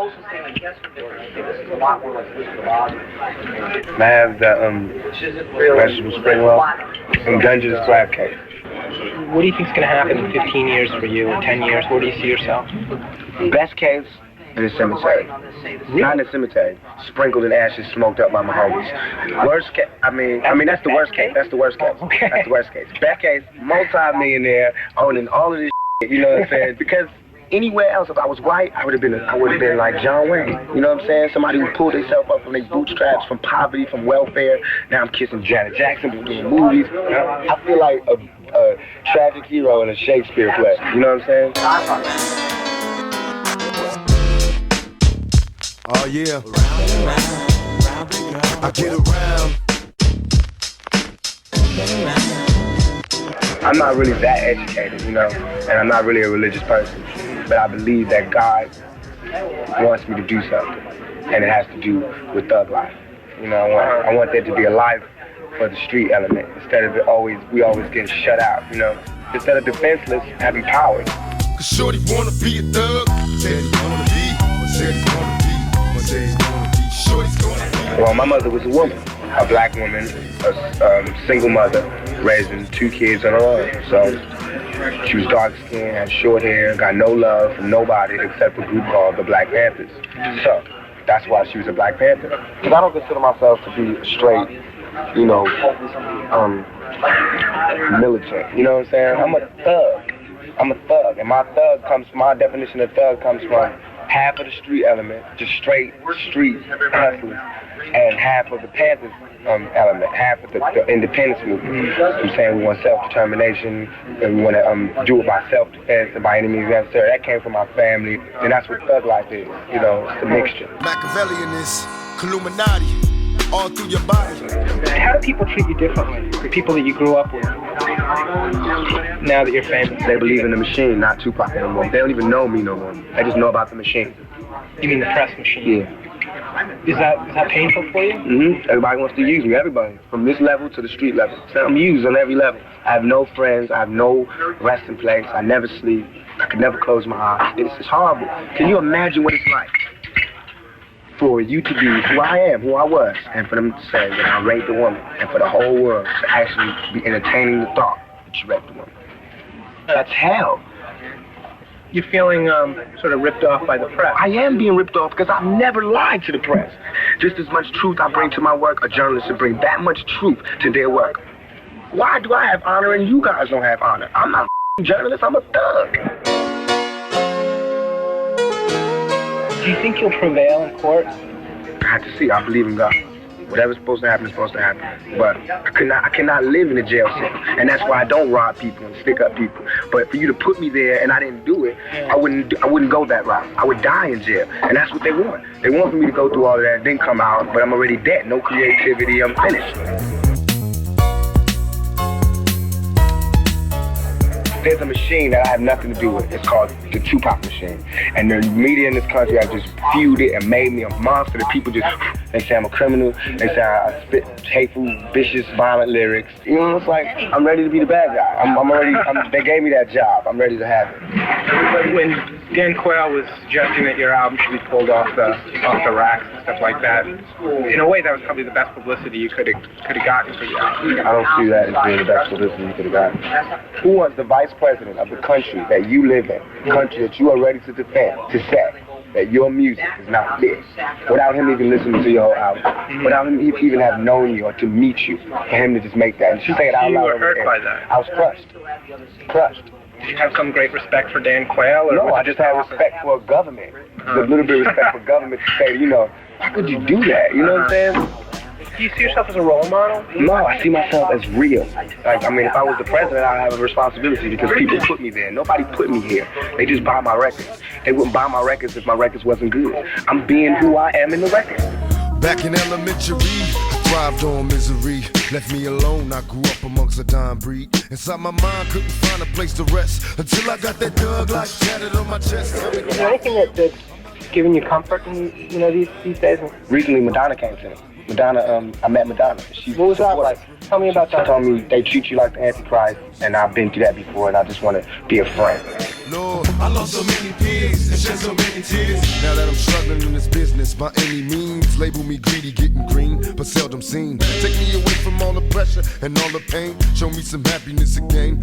I have the vegetable spring roll and Dungeness crab cake. What do you think is going to happen in 15 years for you, in 10 years? Where do you see yourself? Best case, in a cemetery. Not in a cemetery. Sprinkled in ashes, smoked up by my homies. Worst case, I mean that's the worst case. That's the worst case. Okay. That's the worst case. Best case, multi-millionaire, owning all of this shit, you know what I'm saying? Because anywhere else, if I was white, I would have been like John Wayne. You know what I'm saying? Somebody who pulled themselves up from their bootstraps, from poverty, from welfare. Now I'm kissing Janet Jackson, doing movies. I feel like a tragic hero in a Shakespeare play. You know what I'm saying? Oh yeah, I get around. I'm not really that educated, you know, and I'm not really a religious person, but I believe that God wants me to do something, and it has to do with thug life. You know, I want there to be a life for the street element, instead of we always getting shut out, you know, instead of defenseless, having power. Cause shorty wanna be a thug, said he wanna be, said he wanna be. Well, my mother was a woman, a black woman, a single mother, raising 2 kids on her own. So she was dark-skinned, had short hair, got no love from nobody except a group called the Black Panthers. So that's why she was a Black Panther. Because I don't consider myself to be straight, you know, militant. You know what I'm saying? I'm a thug, and my definition of thug comes from half of the street element, just straight street hustlers, and half of the Panthers element, half of the independence movement. I'm saying we want self-determination, and we want to do it by self-defense and by any means necessary. That came from my family, and that's what thug life is. You know, it's a mixture. Machiavellian is Illuminati, all through your body. How do people treat you differently? The people that you grew up with, now that you're famous? They believe in the machine, not Tupac anymore. They don't even know me no more. They just know about the machine. You mean the press machine? Yeah. Is that painful for you? Mm-hmm. Everybody wants to use me, everybody. From this level to the street level. So I'm used on every level. I have no friends, I have no resting place, I never sleep, I could never close my eyes. It's horrible. Can you imagine what it's like for you to be who I am, who I was, and for them to say that I raped a woman, and for the whole world to actually be entertaining the thought that you raped a woman? That's hell. You're feeling sort of ripped off by the press. I am being ripped off because I've never lied to the press. Just as much truth I bring to my work, a journalist should bring that much truth to their work. Why do I have honor and you guys don't have honor? I'm not a journalist, I'm a thug. Do you think you'll prevail in court? I have to see. I believe in God. Whatever's supposed to happen is supposed to happen. But I cannot live in a jail cell. And that's why I don't rob people and stick up people. But for you to put me there and I didn't do it, I wouldn't go that route. I would die in jail. And that's what they want. They want for me to go through all of that, then come out, but I'm already dead. No creativity, I'm finished. There's a machine that I have nothing to do with. It's called the Tupac machine. And the media in this country have just viewed it and made me a monster that people just, they say I'm a criminal, they say I spit hateful, vicious, violent lyrics. You know, it's like, I'm ready to be the bad guy. They gave me that job. I'm ready to have it. When Dan Quayle was suggesting that your album should be pulled off the racks and stuff like that, in a way that was probably the best publicity you could have gotten for the album. I don't see that as being the best publicity you could have gotten. Who was the vice president of the country that you live in, the country that you are ready to defend, to say that your music is not fit, without him even listening to your whole album, without him even have known you or to meet you, for him to just make that? And she said it out loud. You were hurt by that. I was crushed. Do you have some great respect for Dan Quayle? Or no, I just have respect for government. A little bit of respect for government to say, you know, how could you do that? You know what I'm saying? Do you see yourself as a role model? No, I see myself as real. Like, I mean, if I was the president, I'd have a responsibility because people put me there. Nobody put me here. They just buy my records. They wouldn't buy my records if my records wasn't good. I'm being who I am in the record. Back in elementary, I thrived on misery. Left me alone, I grew up amongst a dying breed. Inside my mind, couldn't find a place to rest until I got that thug like tatted on my chest. Is there anything that's giving you comfort in these days? Recently, Madonna came to me. Madonna, I met Madonna. She What was that like? Tell me about She that. told me they treat you like the Antichrist, and I've been through that before, and I just want to be a friend. Lord, I lost so many peers and shed so many tears. Now that I'm struggling in this business, by any means, label me greedy, getting green, but seldom seen. Take me away from all the pressure and all the pain. Show me some happiness again.